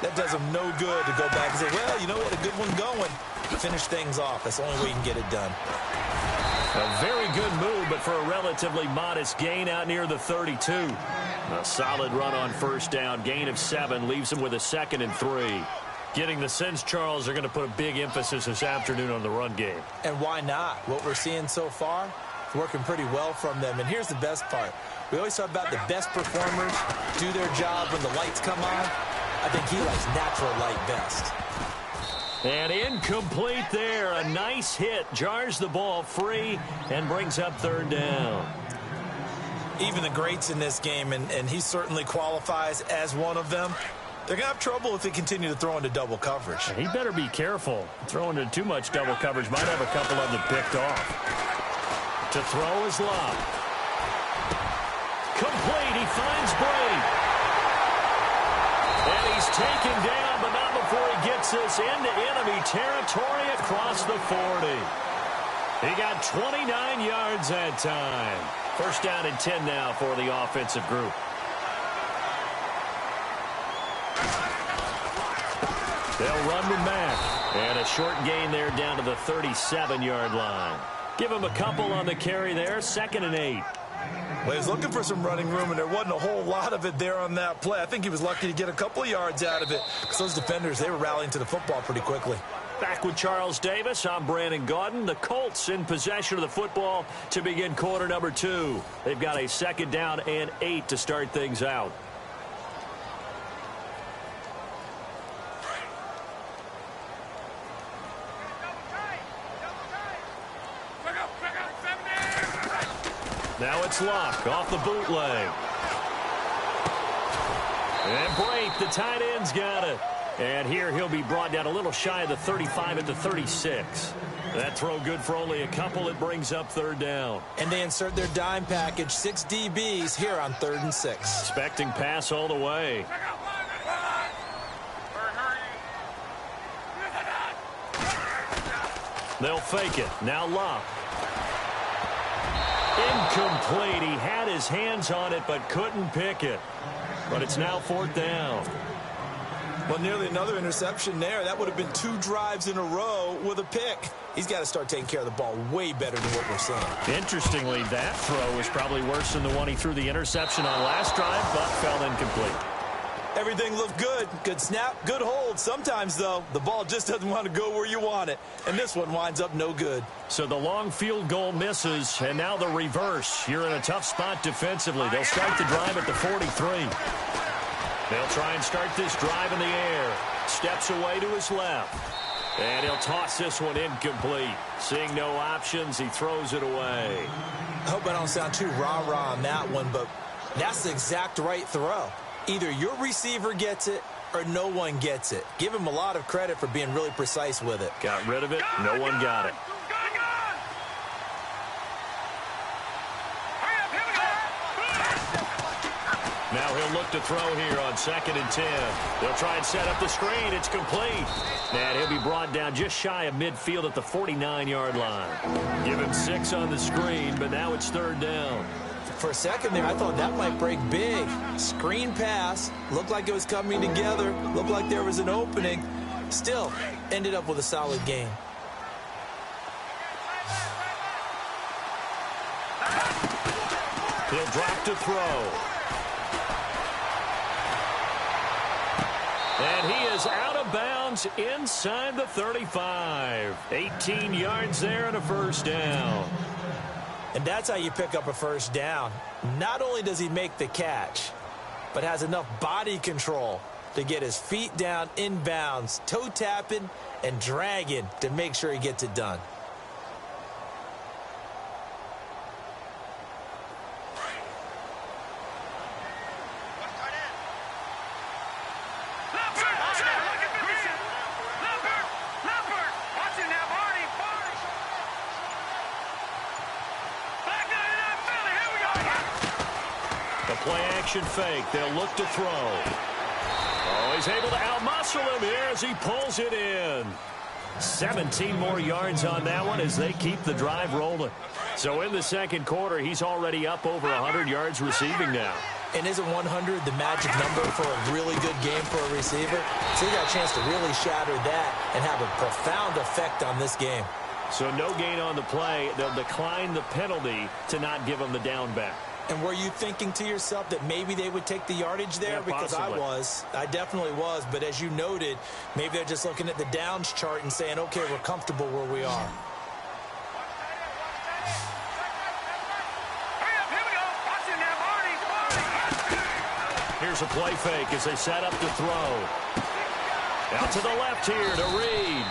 That does him no good to go back and say, well, you know what, a good one going. Finish things off. That's the only way you can get it done. A very good move, but for a relatively modest gain out near the 32. A solid run on first down. Gain of 7 leaves him with a 2nd and 3. Getting the sense, Charles, are going to put a big emphasis this afternoon on the run game. And why not? What we're seeing so far, it's working pretty well from them. And here's the best part. We always talk about the best performers do their job when the lights come on. I think he likes natural light best. And incomplete there. A nice hit. Jars the ball free and brings up 3rd down. Even the greats in this game, and he certainly qualifies as one of them, they're going to have trouble if they continue to throw into double coverage. He better be careful. Throwing into too much double coverage might have a couple of them picked off. To throw is Love. Complete. He finds Brady. And he's taken down, but not before he gets this into enemy territory across the 40. He got 29 yards that time. First down and 10 now for the offensive group. They'll run with Mack. And a short gain there down to the 37-yard line. Give him a couple on the carry there. 2nd and 8. Well, he was looking for some running room, and there wasn't a whole lot of it there on that play. I think he was lucky to get a couple of yards out of it because those defenders, they were rallying to the football pretty quickly. Back with Charles Davis, I'm Brandon Gaudin. The Colts in possession of the football to begin quarter number 2. They've got a 2nd down and 8 to start things out. Now it's Locke off the bootleg. And break. The tight end's got it. And here he'll be brought down a little shy of the 35 at the 36. That throw good for only a couple. It brings up 3rd down. And they insert their dime package. 6 DBs here on 3rd and 6. Expecting pass all the way. They'll fake it. Now Locke. Incomplete. He had his hands on it but couldn't pick it. But it's now 4th down. Well, nearly another interception there. That would have been 2 drives in a row with a pick. He's got to start taking care of the ball way better than what we're seeing. Interestingly, that throw was probably worse than the one he threw the interception on last drive, but fell incomplete. Everything looked good. Good snap, good hold. Sometimes, though, the ball just doesn't want to go where you want it. And this one winds up no good. So the long field goal misses, and now the reverse. You're in a tough spot defensively. They'll start the drive at the 43. They'll try and start this drive in the air. Steps away to his left. And he'll toss this one incomplete. Seeing no options, he throws it away. I hope I don't sound too rah-rah on that one, but that's the exact right throw. Either your receiver gets it or no one gets it. Give him a lot of credit for being really precise with it. Got rid of it. No one got it. Now he'll look to throw here on 2nd and 10. They'll try and set up the screen. It's complete. And he'll be brought down just shy of midfield at the 49-yard line. Give him 6 on the screen, but now it's 3rd down. For a second there, I thought that might break big. Screen pass. Looked like it was coming together. Looked like there was an opening. Still, ended up with a solid game. He'll drop to throw. And he is out of bounds inside the 35. 18 yards there and a 1st down. And that's how you pick up a 1st down. Not only does he make the catch, but has enough body control to get his feet down inbounds, toe tapping and dragging to make sure he gets it done. Play-action fake. They'll look to throw. Oh, he's able to outmuscle him here as he pulls it in. 17 more yards on that one as they keep the drive rolling. So in the 2nd quarter, he's already up over 100 yards receiving now. And isn't 100 the magic number for a really good game for a receiver? So he got a chance to really shatter that and have a profound effect on this game. So no gain on the play. They'll decline the penalty to not give him the down back. And were you thinking to yourself that maybe they would take the yardage there? Yeah, because possibly. I definitely was. But as you noted, maybe they're just looking at the downs chart and saying, okay, we're comfortable where we are. Here's a play fake as they set up to throw. Out to the left here to Reed.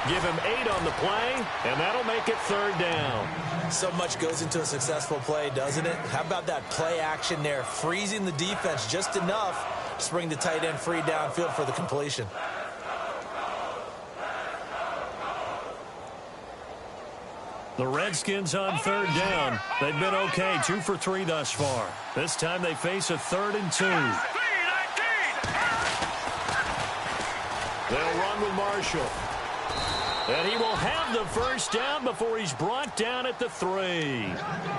Give him 8 on the play, and that'll make it 3rd down. So much goes into a successful play, doesn't it? How about that play action there? Freezing the defense just enough to bring the tight end free downfield for the completion. The Redskins on 3rd down. They've been okay, 2 for 3 thus far. This time they face a 3rd and 2. They'll run with Marshall. And he will have the first down before he's brought down at the 3.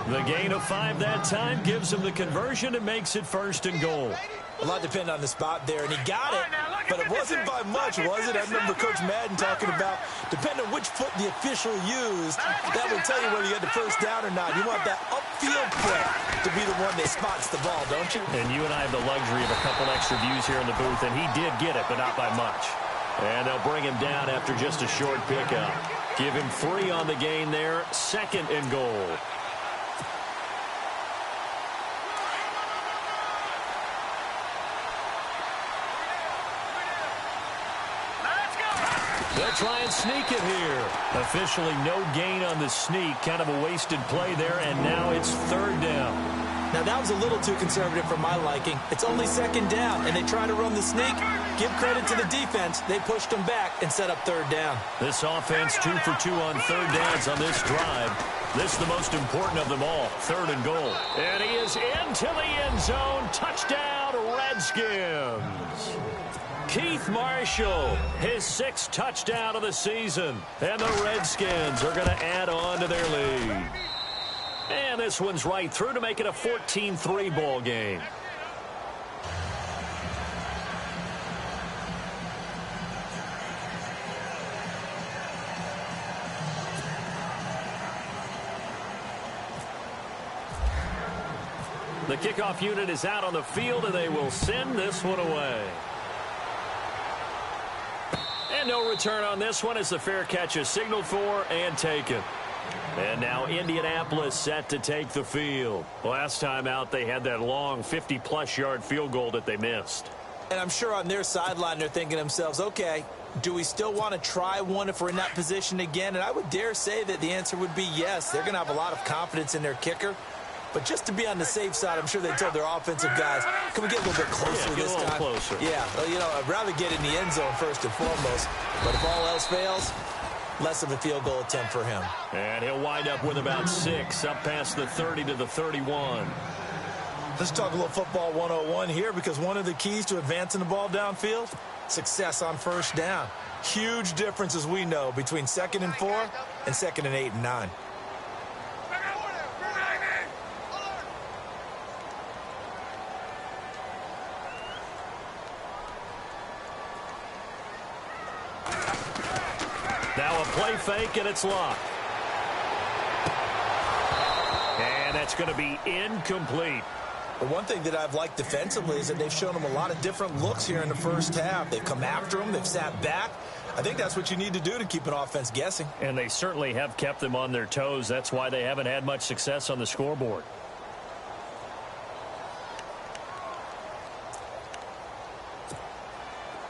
The gain of 5 that time gives him the conversion and makes it 1st and goal. A lot depended on the spot there, and he got it, but it wasn't by much, was it? I remember Coach Madden talking about, depending on which foot the official used, that will tell you whether you had the first down or not. You want that upfield play to be the one that spots the ball, don't you? And you and I have the luxury of a couple extra views here in the booth, and he did get it, but not by much. And they'll bring him down after just a short pickup. Give him 3 on the gain there, 2nd and goal. They'll try and sneak it here. Officially no gain on the sneak. Kind of a wasted play there, and now it's 3rd down. Now, that was a little too conservative for my liking. It's only 2nd down, and they try to run the sneak. Give credit to the defense. They pushed them back and set up 3rd down. This offense 2 for 2 on 3rd downs on this drive. This is the most important of them all, 3rd and goal. And he is into the end zone. Touchdown, Redskins. Keith Marshall, his 6th touchdown of the season. And the Redskins are going to add on to their lead. And this one's right through to make it a 14-3 ball game. The kickoff unit is out on the field, and they will send this one away. And no return on this one as the fair catch is signaled for and taken. And now Indianapolis set to take the field. Last time out, they had that long 50-plus yard field goal that they missed. And I'm sure on their sideline they're thinking to themselves, okay, do we still want to try one if we're in that position again? And I would dare say that the answer would be yes. They're going to have a lot of confidence in their kicker. But just to be on the safe side, I'm sure they told their offensive guys, can we get a little bit closer this time? Closer. Yeah, well, you know, I'd rather get in the end zone first and foremost. But if all else fails, less of a field goal attempt for him. And he'll wind up with about 6 up past the 30 to the 31. Let's talk a little football 101 here, because one of the keys to advancing the ball downfield, success on 1st down. Huge difference, as we know, between 2nd and 4 and 2nd and 8 and 9. Now a play fake, and it's locked. And that's going to be incomplete. But one thing that I've liked defensively is that they've shown them a lot of different looks here in the 1st half. They've come after them. They've sat back. I think that's what you need to do to keep an offense guessing. And they certainly have kept them on their toes. That's why they haven't had much success on the scoreboard.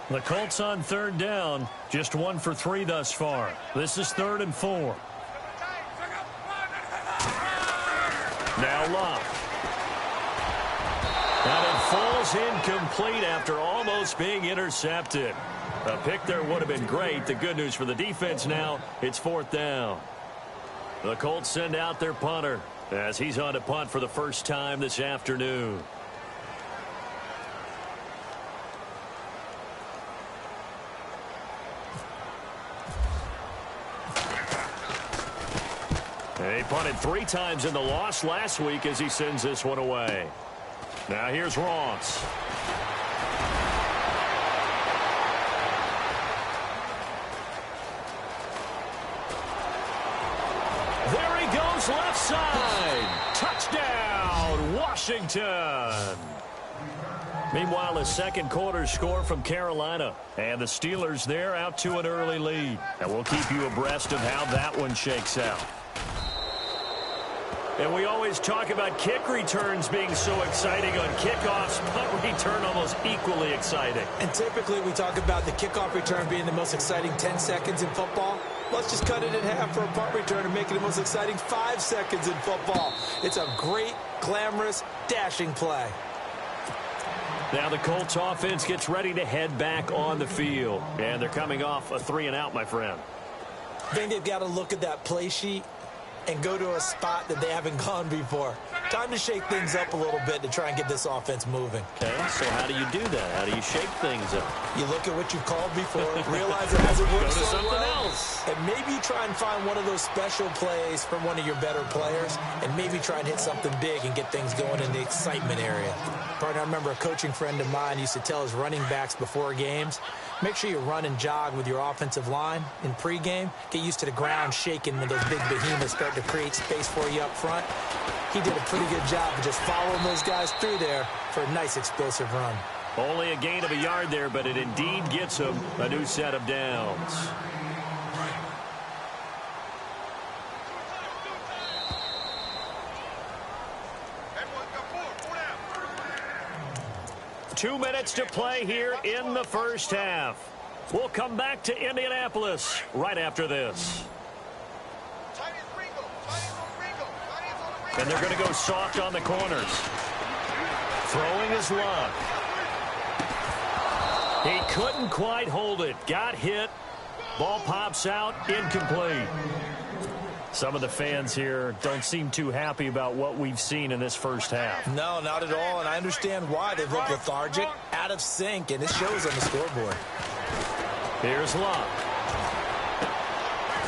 The Colts on 3rd down, just 1 for 3 thus far. This is 3rd and 4. Now Locke. And it falls incomplete after almost being intercepted. A pick there would have been great. The good news for the defense now, it's 4th down. The Colts send out their punter as he's on to punt for the first time this afternoon. He punted 3 times in the loss last week as he sends this one away. Now here's Ross. There he goes left side. Touchdown, Washington. Meanwhile, a second quarter score from Carolina. And the Steelers there out to an early lead. And we'll keep you abreast of how that one shakes out. And we always talk about kick returns being so exciting on kickoffs, punt return almost equally exciting. And typically we talk about the kickoff return being the most exciting 10 seconds in football. Let's just cut it in half for a punt return and make it the most exciting 5 seconds in football. It's a great, glamorous, dashing play. Now the Colts offense gets ready to head back on the field. And they're coming off a 3-and-out, my friend. I think they've got to look at that play sheet and go to a spot that they haven't gone before. Time to shake things up a little bit to try and get this offense moving. Okay, so how do you do that? How do you shake things up? You look at what you've called before, realize it hasn't worked Go to so something well, else. and maybe try and find one of those special plays from one of your better players, and maybe try and hit something big and get things going in the excitement area. Partner, I remember a coaching friend of mine used to tell his running backs before games, make sure you run and jog with your offensive line in pregame. Get used to the ground shaking when those big behemoths start to create space for you up front. He did a pretty good job of just following those guys through there for a nice explosive run. Only a gain of a yard there, but it indeed gets him a new set of downs. Two minutes to play here in the first half. We'll come back to Indianapolis right after this. And they're going to go soft on the corners. Throwing his luck. He couldn't quite hold it. Got hit. Ball pops out. Incomplete. Some of the fans here don't seem too happy about what we've seen in this first half. No, not at all, and I understand why. They've looked lethargic, out of sync, and it shows on the scoreboard. Here's Luck.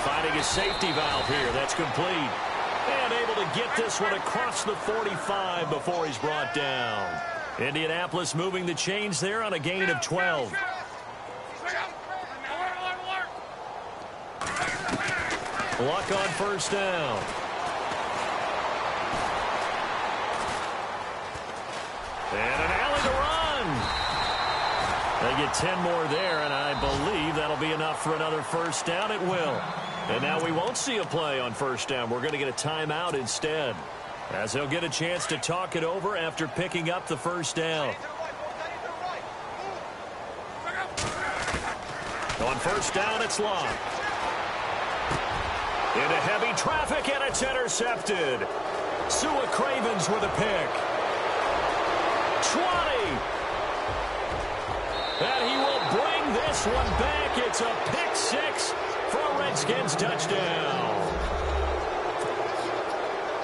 Finding a safety valve here. That's complete. And able to get this one across the 45 before he's brought down. Indianapolis moving the chains there on a gain of 12. Luck on first down. And an alley to run. They get 10 more there, and I believe that'll be enough for another first down. It will. And now we won't see a play on first down. We're going to get a timeout instead, as they'll get a chance to talk it over after picking up the first down. On first down, it's Long. Into heavy traffic, and it's intercepted. Sua Cravens with a pick. 20. And he will bring this one back. It's a pick six for a Redskins touchdown.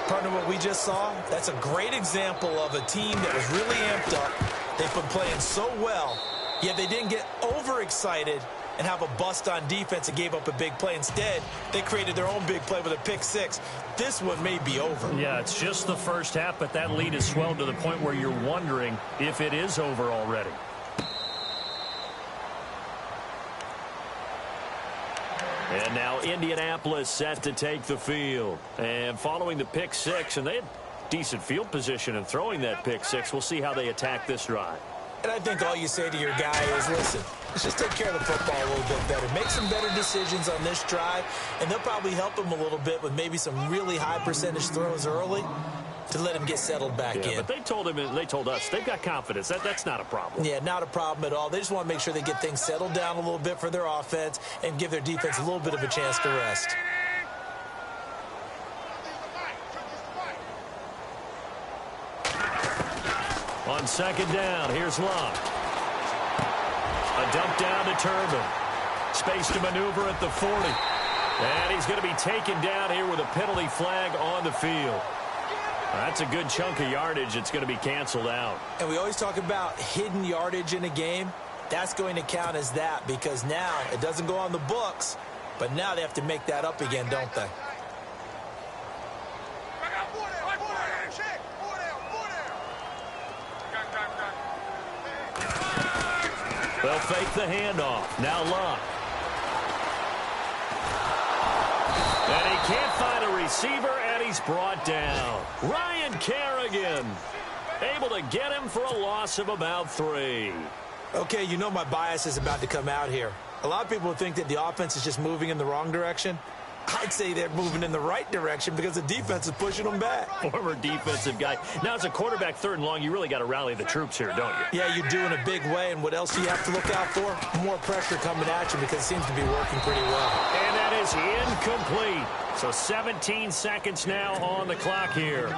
Partner, what we just saw, that's a great example of a team that was really amped up. They've been playing so well, yet they didn't get overexcited and have a bust on defense and gave up a big play. Instead, they created their own big play with a pick six. This one may be over. Yeah, it's just the first half, but that lead has swelled to the point where you're wondering if it is over already. And now Indianapolis set to take the field. And following the pick six, and they had decent field position in throwing that pick six. We'll see how they attack this drive. And I think all you say to your guy is, listen, let's just take care of the football a little bit better. Make some better decisions on this drive, and they'll probably help him a little bit with maybe some really high percentage throws early to let him get settled back in. But they told us they've got confidence. That's not a problem. Yeah, not a problem at all. They just want to make sure they get things settled down a little bit for their offense and give their defense a little bit of a chance to rest. On second down, here's Love. A dump down to Turbin. Space to maneuver at the 40. And he's going to be taken down here with a penalty flag on the field. That's a good chunk of yardage. It's going to be canceled out. And we always talk about hidden yardage in a game. That's going to count as that because now it doesn't go on the books, but now they have to make that up again, don't they? They'll fake the handoff. Now Luck. And he can't find a receiver, and he's brought down. Ryan Kerrigan able to get him for a loss of about 3. Okay, you know my bias is about to come out here. A lot of people think that the offense is just moving in the wrong direction. I'd say they're moving in the right direction because the defense is pushing them back. Former defensive guy. Now, as a quarterback, 3rd and long, you really got to rally the troops here, don't you? Yeah, you do in a big way. And what else do you have to look out for? More pressure coming at you because it seems to be working pretty well. And that is incomplete. So 17 seconds now on the clock here.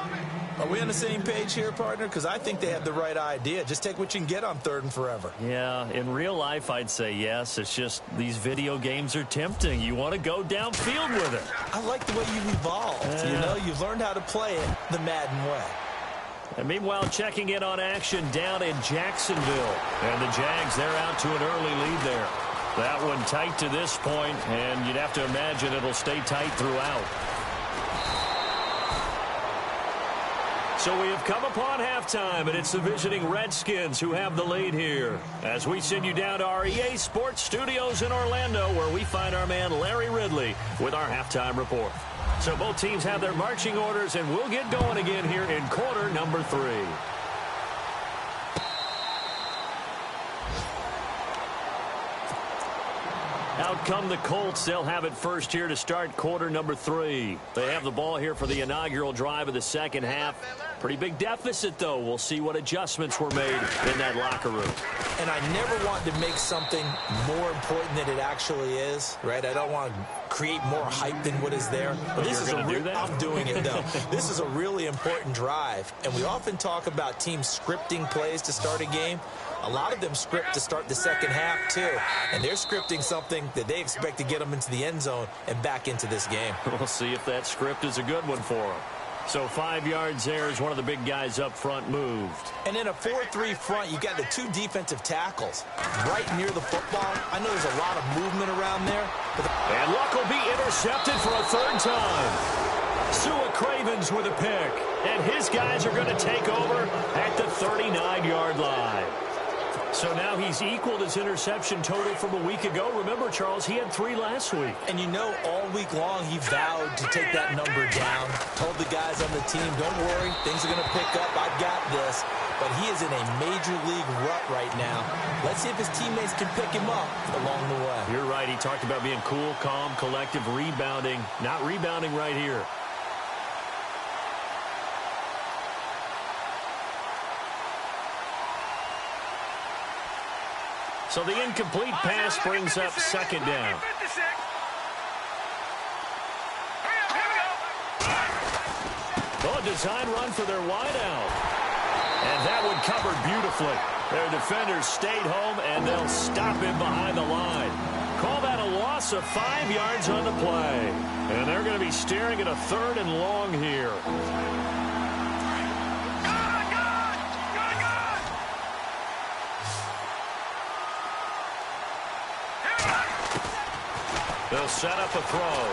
Are we on the same page here, partner? Because I think they have the right idea. Just take what you can get on 3rd and forever. Yeah, in real life, I'd say yes. It's just these video games are tempting. You want to go downfield with it. I like the way you've evolved. You know, you've learned how to play it the Madden way. And meanwhile, checking in on action down in Jacksonville. And the Jags, they're out to an early lead there. That one tight to this point, and you'd have to imagine it'll stay tight throughout. So we have come upon halftime, and it's the visiting Redskins who have the lead here. As we send you down to our EA Sports Studios in Orlando, where we find our man Larry Ridley with our halftime report. So both teams have their marching orders, and we'll get going again here in quarter number 3. Out come the Colts. They'll have it first here to start quarter number 3. They have the ball here for the inaugural drive of the second half. Pretty big deficit, though. We'll see what adjustments were made in that locker room. And I never want to make something more important than it actually is, right? I don't want to create more hype than what is there. But this is I'm doing it, though. This is a really important drive. And we often talk about teams scripting plays to start a game. A lot of them script to start the second half, too. And they're scripting something that they expect to get them into the end zone and back into this game. We'll see if that script is a good one for them. So 5 yards there as one of the big guys up front moved. And in a 4-3 front, you got the 2 defensive tackles right near the football. I know there's a lot of movement around there. And Luck will be intercepted for a 3rd time. Sua Cravens with a pick. And his guys are going to take over at the 39-yard line. So now he's equaled his interception total from a week ago. Remember, Charles, he had 3 last week. And you know, all week long he vowed to take that number down. Told the guys on the team, don't worry, things are going to pick up. I've got this. But he is in a major league rut right now. Let's see if his teammates can pick him up along the way. You're right. He talked about being cool, calm, collective, rebounding. Not rebounding right here. So the incomplete pass brings up 2nd down. Oh, a design run for their wideout. And that one covered beautifully. Their defenders stayed home, and they'll stop him behind the line. Call that a loss of 5 yards on the play. And they're going to be staring at a 3rd and long here. They'll set up a throw.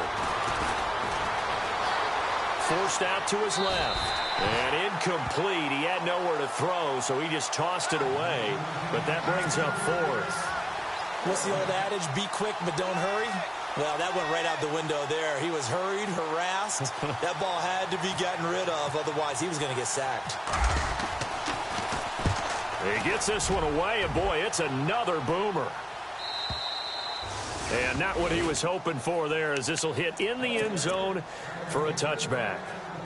Forced out to his left. And incomplete. He had nowhere to throw, so he just tossed it away. But that brings up 4th. What's the old adage? Be quick, but don't hurry. Well, that went right out the window there. He was hurried, harassed. That ball had to be gotten rid of. Otherwise, he was going to get sacked. He gets this one away, and boy, it's another boomer. And not what he was hoping for there, as this will hit in the end zone for a touchback.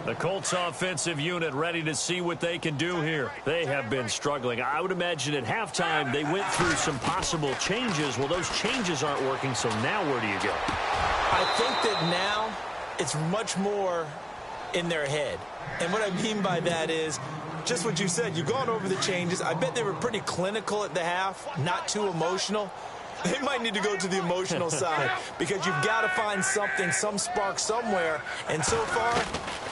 The Colts offensive unit ready to see what they can do here. They have been struggling. I would imagine at halftime they went through some possible changes. Well, those changes aren't working, so now where do you go? I think that now it's much more in their head. And what I mean by that is just what you said. You've gone over the changes. I bet they were pretty clinical at the half, not too emotional. They might need to go to the emotional side because you've got to find something, some spark somewhere. And so far,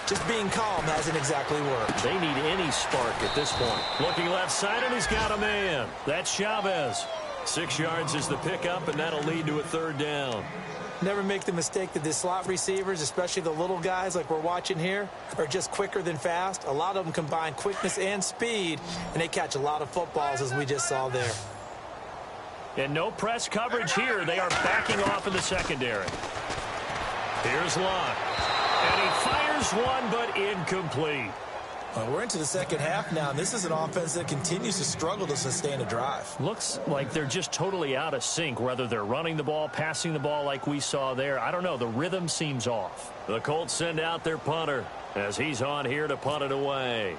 just being calm hasn't exactly worked. They need any spark at this point. Looking left side, and he's got a man. That's Chavez. 6 yards is the pickup, and that'll lead to a 3rd down. Never make the mistake that the slot receivers, especially the little guys like we're watching here, are just quicker than fast. A lot of them combine quickness and speed, and they catch a lot of footballs, as we just saw there. And no press coverage here. They are backing off in the secondary. Here's Lott. And he fires one, but incomplete. Well, we're into the second half now, and this is an offense that continues to struggle to sustain a drive. Looks like they're just totally out of sync, whether they're running the ball, passing the ball like we saw there. I don't know. The rhythm seems off. The Colts send out their punter as he's on here to punt it away.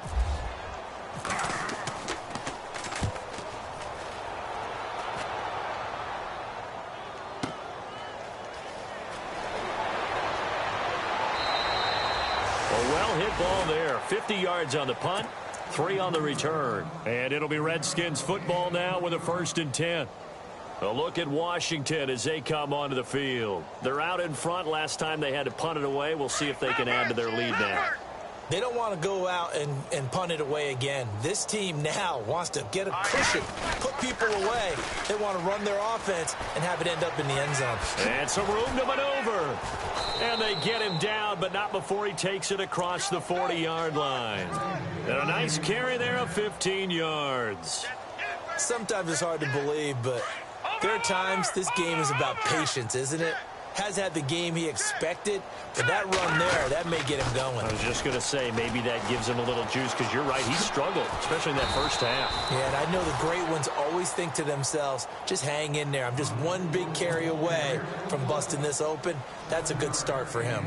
Well-hit ball there. 50 yards on the punt, 3 on the return. And it'll be Redskins football now with a 1st and 10. A look at Washington as they come onto the field. They're out in front. Last time they had to punt it away. We'll see if they can add to their lead now. They don't want to go out and punt it away again. This team now wants to get a cushion, put people away. They want to run their offense and have it end up in the end zone. And some room to maneuver. And they get him down, but not before he takes it across the 40-yard line. And a nice carry there of 15 yards. Sometimes it's hard to believe, but there are times this game is about patience, isn't it? Has had the game he expected, but that run there, that may get him going. I was just going to say, maybe that gives him a little juice, because you're right, he struggled, especially in that first half. Yeah, and I know the great ones always think to themselves, just hang in there. I'm just one big carry away from busting this open. That's a good start for him.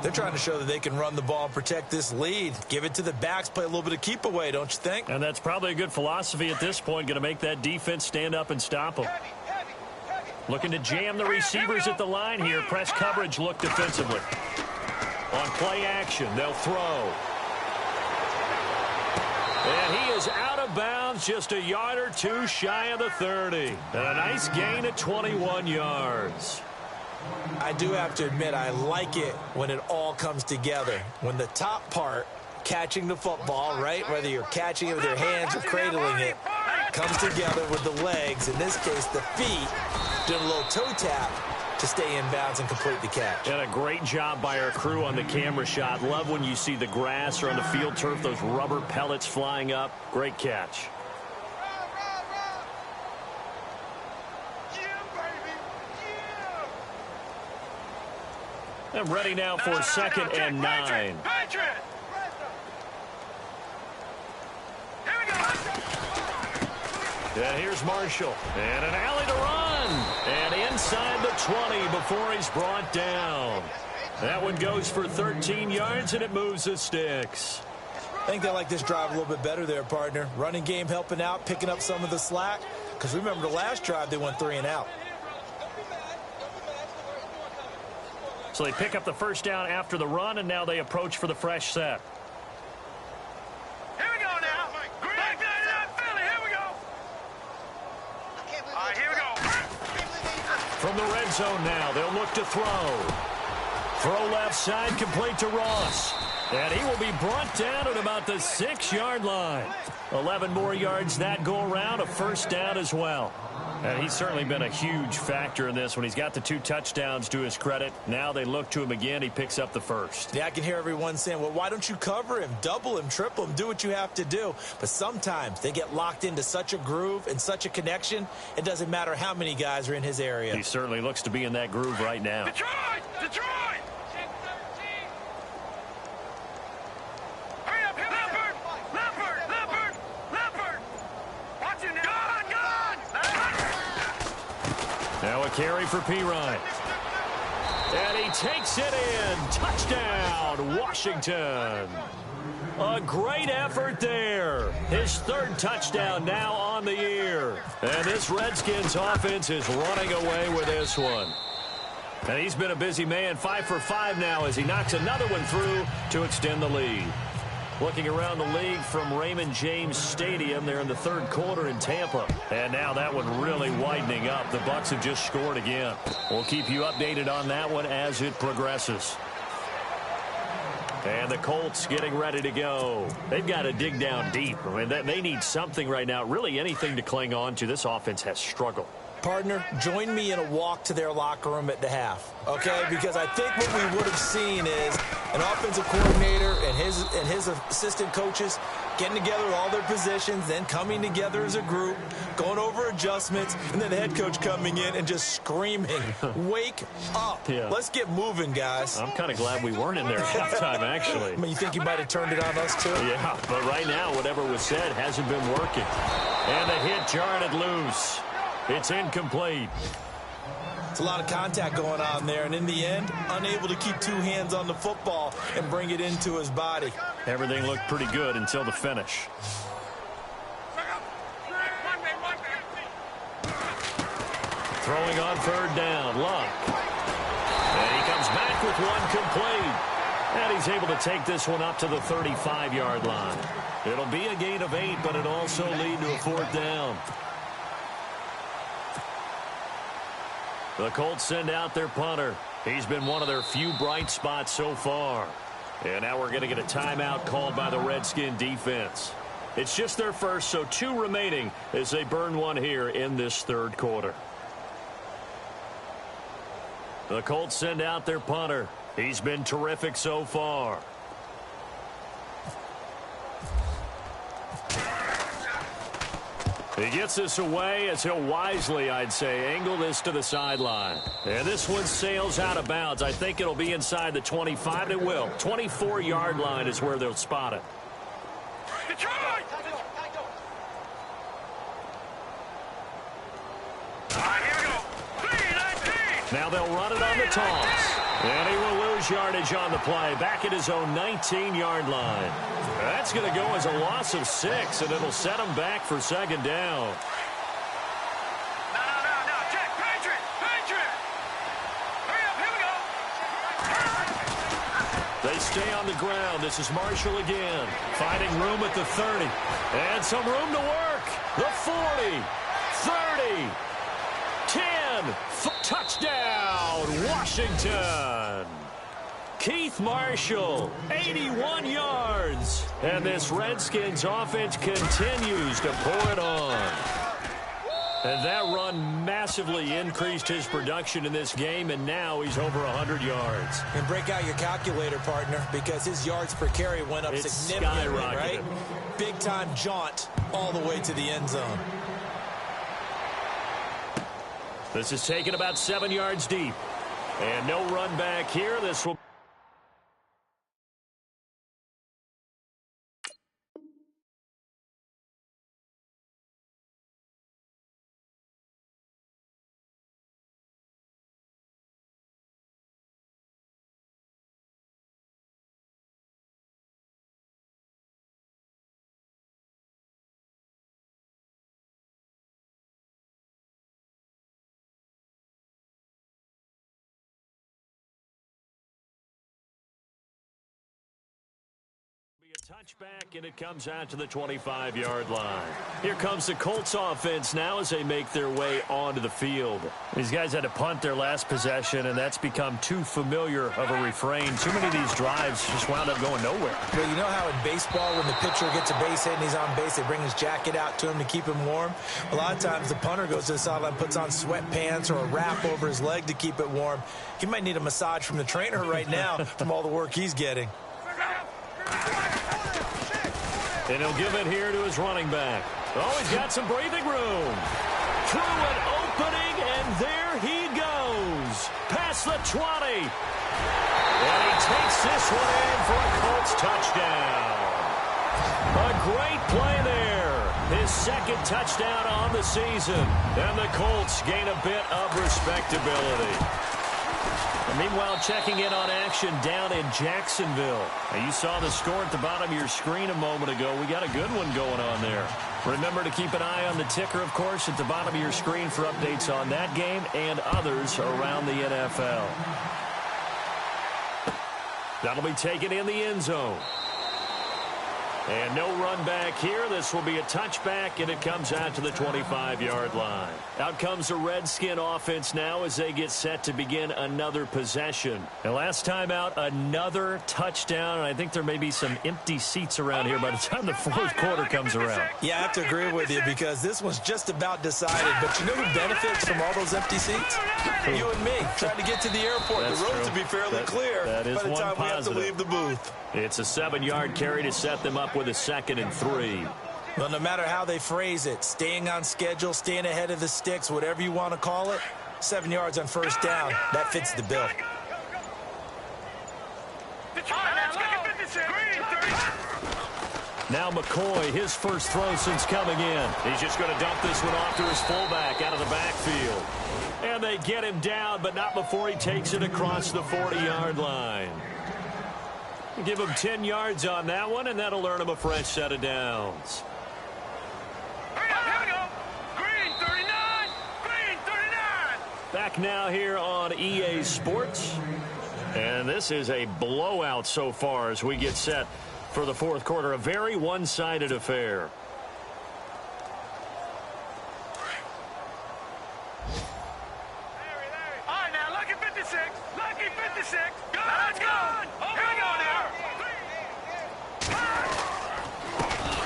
They're trying to show that they can run the ball and protect this lead. Give it to the backs, play a little bit of keep away, don't you think? And that's probably a good philosophy at this point, going to make that defense stand up and stop them. Looking to jam the receivers at the line here. Press coverage look defensively. On play action, they'll throw. And he is out of bounds, just a yard or two shy of the 30. And a nice gain at 21 yards. I do have to admit, I like it when it all comes together. When the top part, catching the football, right, whether you're catching it with your hands or cradling it, comes together with the legs, in this case the feet, doing a little toe tap to stay in bounds and complete the catch. And a great job by our crew on the camera shot. Love when you see the grass or on the field turf, those rubber pellets flying up. Great catch. And ready now for 2nd and 9. And here's Marshall. And an alley to run. And inside the 20 before he's brought down. That one goes for 13 yards, and it moves the sticks. I think they like this drive a little bit better there, partner. Running game helping out, picking up some of the slack. Because remember, the last drive, they went 3 and out. So they pick up the first down after the run, and now they approach for the fresh set. Here we go now. Back that up, Philly. Here we go. All right, here we go. From the red zone now, they'll look to throw. Throw left side, complete to Ross. And he will be brought down at about the 6-yard line. 11 more yards that go around, a first down as well. And he's certainly been a huge factor in this when he's got the 2 touchdowns to his credit. Now they look to him again. He picks up the first. Yeah, I can hear everyone saying, well, why don't you cover him, double him, triple him, do what you have to do. But sometimes they get locked into such a groove and such a connection, it doesn't matter how many guys are in his area. He certainly looks to be in that groove right now. Detroit! Detroit! Hurry up, Leopard! Leopard! Leopard! Leopard! Watch him now! Now a carry for Pirine. And he takes it in. Touchdown, Washington. A great effort there. His 3rd touchdown now on the year. And this Redskins offense is running away with this one. And he's been a busy man, 5 for 5 now as he knocks another one through to extend the lead. Looking around the league from Raymond James Stadium, they're in the 3rd quarter in Tampa. And now that one really widening up. The Bucs have just scored again. We'll keep you updated on that one as it progresses. And the Colts getting ready to go. They've got to dig down deep. I mean, they need something right now, really anything to cling on to. This offense has struggled. Partner, join me in a walk to their locker room at the half, okay? Because I think what we would have seen is an offensive coordinator and his assistant coaches getting together all their positions, then coming together as a group, going over adjustments, and then the head coach coming in and just screaming, wake up. Yeah. Let's get moving, guys. I'm kind of glad we weren't in there at halftime, actually. I mean, you think you might have turned it on us, too? Yeah, but right now, whatever was said hasn't been working. And the hit jarred it loose. It's incomplete. It's a lot of contact going on there, and in the end, unable to keep two hands on the football and bring it into his body. Everything looked pretty good until the finish. Throwing on third down, Luck. And he comes back with one complete. And he's able to take this one up to the 35-yard line. It'll be a gain of 8, but it'll also lead to a fourth down. The Colts send out their punter. He's been one of their few bright spots so far. And now we're going to get a timeout called by the Redskin defense. It's just their first, so 2 remaining as they burn one here in this third quarter. The Colts send out their punter. He's been terrific so far. He gets this away as he'll wisely, I'd say, angle this to the sideline. And this one sails out of bounds. I think it'll be inside the 25. It will. 24-yard line is where they'll spot it. Now they'll run it on the toss. And he will lose yardage on the play. Back at his own 19-yard line. That's going to go as a loss of 6, and it'll set him back for second down. No, Jack, Patriot! Hurry up, here we go! They stay on the ground. This is Marshall again. Finding room at the 30. And some room to work. The 40. 30. 10. Touchdown, Washington. Keith Marshall, 81 yards. And this Redskins offense continues to pour it on. And that run massively increased his production in this game, and now he's over 100 yards. And break out your calculator, partner, because his yards per carry went up significantly, right? Big-time jaunt all the way to the end zone. This is taken about 7 yards deep. And no run back here. This will... A touchback, and it comes out to the 25-yard line. Here comes the Colts offense now as they make their way onto the field. These guys had to punt their last possession, and that's become too familiar of a refrain. Too many of these drives just wound up going nowhere. Well, you know how in baseball when the pitcher gets a base hit and he's on base, they bring his jacket out to him to keep him warm? A lot of times the punter goes to the sideline, puts on sweatpants or a wrap over his leg to keep it warm. He might need a massage from the trainer right now from all the work he's getting. And he'll give it here to his running back. Oh, he's got some breathing room. Through an opening, and there he goes. Past the 20. And he takes this one in for a Colts touchdown. A great play there. His second touchdown on the season. And the Colts gain a bit of respectability. Meanwhile, checking in on action down in Jacksonville. Now, you saw the score at the bottom of your screen a moment ago. We got a good one going on there. Remember to keep an eye on the ticker, of course, at the bottom of your screen for updates on that game and others around the NFL. That'll be taken in the end zone. And no run back here. This will be a touchback, and it comes out to the 25-yard line. Out comes the Redskin offense now as they get set to begin another possession. And last time out, another touchdown. And I think there may be some empty seats around here by the time the fourth quarter comes around. Yeah, I have to agree with you because this one's just about decided. But you know who benefits from all those empty seats? You and me, trying to get to the airport. That's the roads true. will be fairly clear that is by the one time we have to positive. leave the booth. It's a 7-yard carry to set them up with a 2nd and 3. Well, no matter how they phrase it, staying on schedule, staying ahead of the sticks, whatever you want to call it, 7 yards on first down, that fits the bill. Now McCoy, his first throw since coming in. He's just going to dump this one off to his fullback out of the backfield. And they get him down, but not before he takes it across the 40-yard line. Give him 10 yards on that one, and that'll earn him a fresh set of downs. Green 39! Green 39! Back now here on EA Sports. And this is a blowout so far as we get set for the fourth quarter. A very one-sided affair. All right, now, lucky 56. Lucky 56. Go, let's go. Here we go now.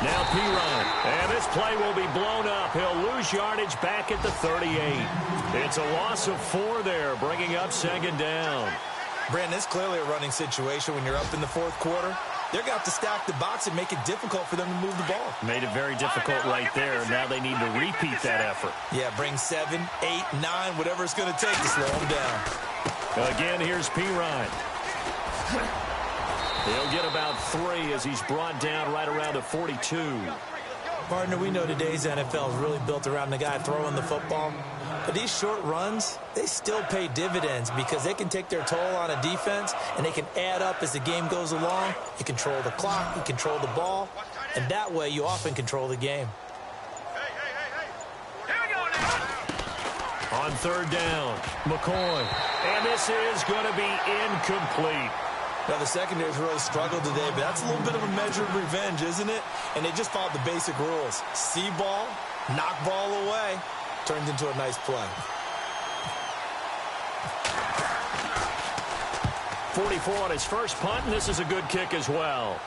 Now P-Ryan, and this play will be blown up. He'll lose yardage back at the 38. It's a loss of 4 there, bringing up 2nd down. Brandon, it's clearly a running situation when you're up in the fourth quarter. They're going to have to stack the box and make it difficult for them to move the ball. Made it very difficult right there. Now they need to repeat that effort. Yeah, bring 7, 8, 9, whatever it's going to take to slow them down. Again, here's P-Ryan. He'll get about 3 as he's brought down right around the 42. Partner, we know today's NFL is really built around the guy throwing the football. But these short runs, they still pay dividends because they can take their toll on a defense and they can add up as the game goes along. You control the clock, you control the ball, and that way you often control the game. Here we go now. On 3rd down, McCoy. And this is going to be incomplete. Now, the secondary's really struggled today, but that's a little bit of a measure of revenge, isn't it? And they just followed the basic rules. See ball, knock ball away. Turned into a nice play. 44 on his first punt, and this is a good kick as well.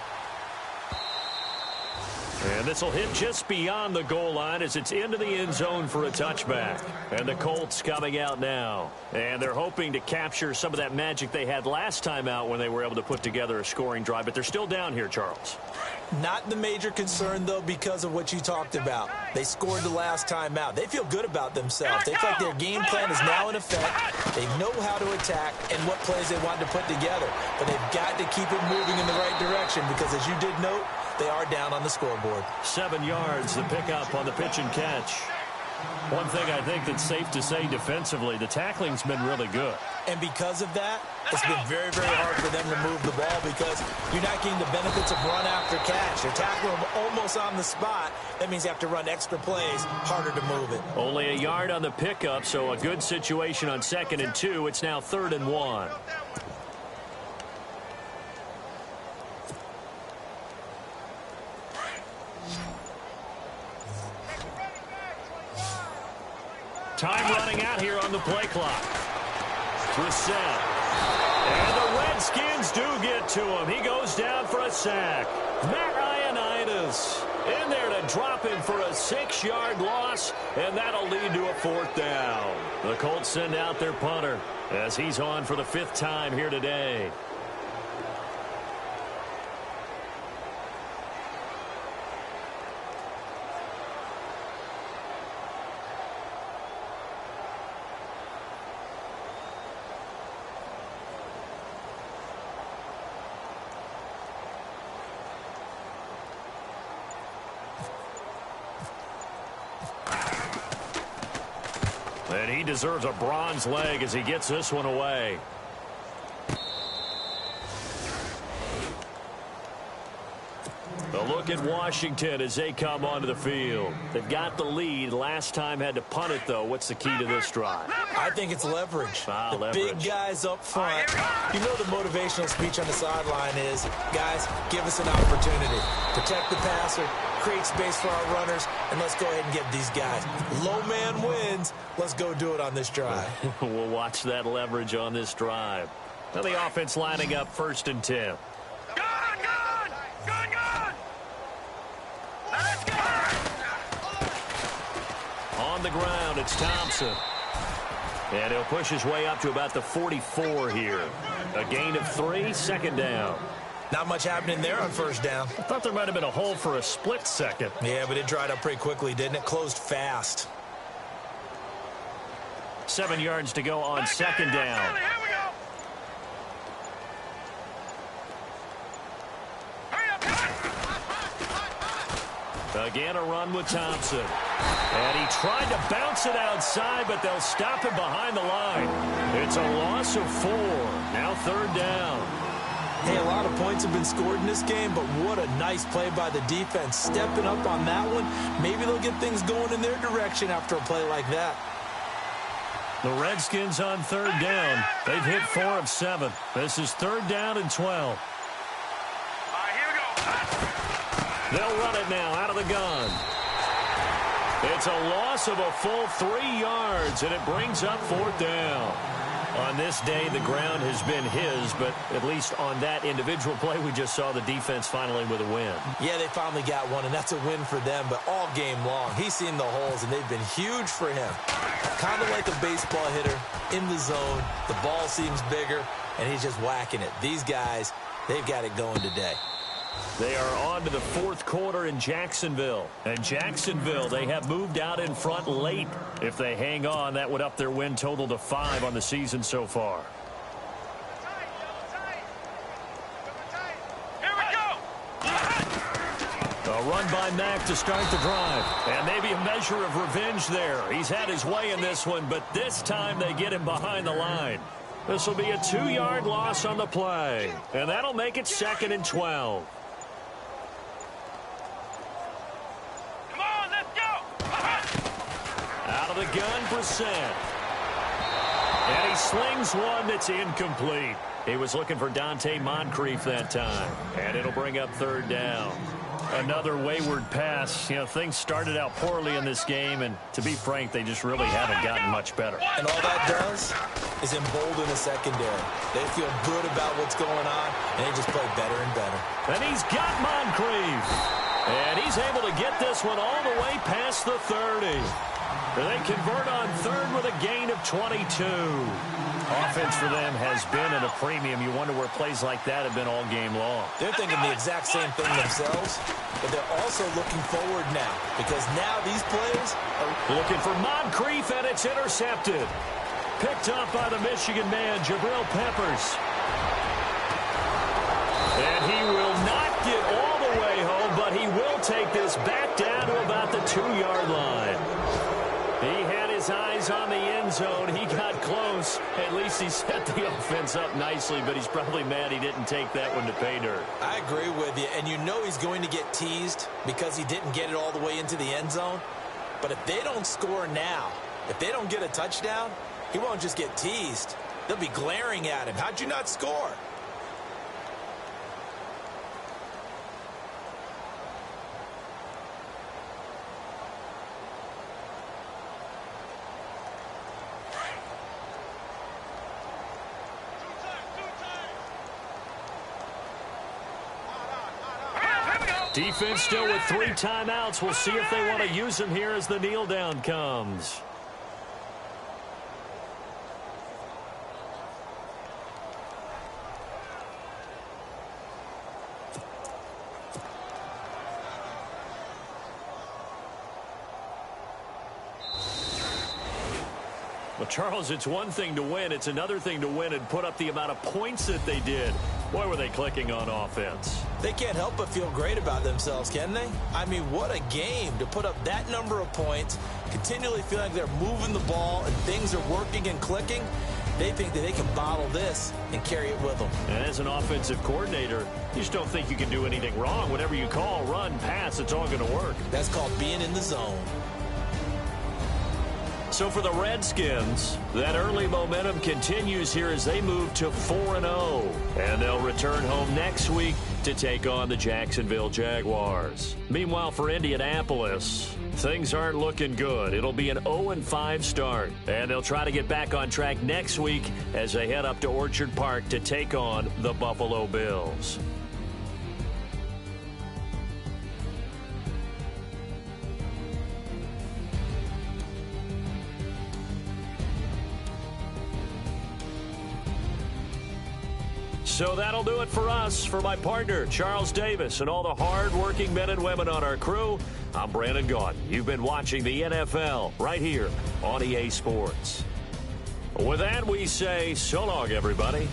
And this will hit just beyond the goal line as it's into the end zone for a touchback. And the Colts coming out now. And they're hoping to capture some of that magic they had last time out when they were able to put together a scoring drive. But they're still down here, Charles. Not the major concern, though, because of what you talked about. They scored the last time out. They feel good about themselves. They feel like their game plan is now in effect. They know how to attack and what plays they want to put together. But they've got to keep it moving in the right direction because, as you did note, they are down on the scoreboard. 7 yards, the pickup on the pitch and catch. One thing I think that's safe to say defensively, the tackling's been really good. And because of that, it's been very, very hard for them to move the ball because you're not getting the benefits of run after catch. You're tackling them almost on the spot. That means you have to run extra plays, harder to move it. Only a yard on the pickup, so a good situation on 2nd and 2. It's now 3rd and 1. Time running out here on the play clock. Brissett. And the Redskins do get to him. He goes down for a sack. Matt Ioannidis in there to drop him for a 6-yard loss, and that'll lead to a 4th down. The Colts send out their punter as he's on for the 5th time here today. And he deserves a bronze leg as he gets this one away. The look at Washington as they come onto the field. They've got the lead. Last time had to punt it, though. What's the key to this drive? I think it's leverage. Leverage. Big guys up front. You know the motivational speech on the sideline is, guys, give us an opportunity. Protect the passer, create space for our runners, and let's go ahead and get these guys. Low man wins. Let's go do it on this drive. We'll watch that leverage on this drive. Now the offense lining up 1st and 10. On the ground, it's Thompson. And he'll push his way up to about the 44 here. A gain of 3, 2nd down. Not much happening there on 1st down. I thought there might have been a hole for a split second. Yeah, but it dried up pretty quickly, didn't it? Closed fast. 7 yards to go on 2nd down. Again, a run with Thompson. And he tried to bounce it outside, but they'll stop him behind the line. It's a loss of 4. Now 3rd down. Hey, a lot of points have been scored in this game, but what a nice play by the defense. Stepping up on that one. Maybe they'll get things going in their direction after a play like that. The Redskins on 3rd down. They've hit 4 of 7. This is 3rd down and 12. They'll run it now out of the gun. It's a loss of a full 3 yards, and it brings up 4th down. On this day, the ground has been his, but at least on that individual play, we just saw the defense finally with a win. Yeah, they finally got one, and that's a win for them, but all game long, he's seen the holes, and they've been huge for him. Kind of like a baseball hitter in the zone. The ball seems bigger, and he's just whacking it. These guys, they've got it going today. They are on to the 4th quarter in Jacksonville. And Jacksonville, they have moved out in front late. If they hang on, that would up their win total to 5 on the season so far. Here we go. A run by Mack to start the drive. And maybe a measure of revenge there. He's had his way in this one, but this time they get him behind the line. This will be a 2-yard loss on the play. And that'll make it 2nd and 12. Out of the gun, Brissett. And he slings one that's incomplete. He was looking for Dante Moncrief that time. And it'll bring up 3rd down. Another wayward pass. You know, things started out poorly in this game, and to be frank, they just really haven't gotten much better. And all that does is embolden the secondary. They feel good about what's going on, and they just play better and better. And he's got Moncrief. And he's able to get this one all the way past the 30. They convert on 3rd with a gain of 22. Offense for them has been at a premium. You wonder where plays like that have been all game long. They're thinking the exact same thing themselves, but they're also looking forward now because now these plays are looking for Moncrief, and it's intercepted. Picked up by the Michigan man, Jabril Peppers. And he will not get all the way home, but he will take this back down to about the 2-yard line. He had his eyes on the end zone. He got close. At least he set the offense up nicely, but he's probably mad he didn't take that one to pay dirt. I agree with you, and you know he's going to get teased because he didn't get it all the way into the end zone. But if they don't score now, if they don't get a touchdown, he won't just get teased. They'll be glaring at him. How'd you not score? Defense still with 3 timeouts. We'll see if they want to use them here as the kneel down comes. Well, Charles, it's one thing to win. It's another thing to win and put up the amount of points that they did. Boy, were they clicking on offense. They can't help but feel great about themselves, can they? I mean, what a game to put up that number of points, continually feeling like they're moving the ball and things are working and clicking. They think that they can bottle this and carry it with them. And as an offensive coordinator, you just don't think you can do anything wrong. Whatever you call, run, pass, it's all going to work. That's called being in the zone. So for the Redskins, that early momentum continues here as they move to 4-0. And they'll return home next week to take on the Jacksonville Jaguars. Meanwhile, for Indianapolis, things aren't looking good. It'll be an 0-5 start. And they'll try to get back on track next week as they head up to Orchard Park to take on the Buffalo Bills. So that'll do it for us. For my partner, Charles Davis, and all the hard-working men and women on our crew, I'm Brandon Gaudin. You've been watching the NFL right here on EA Sports. With that, we say so long, everybody.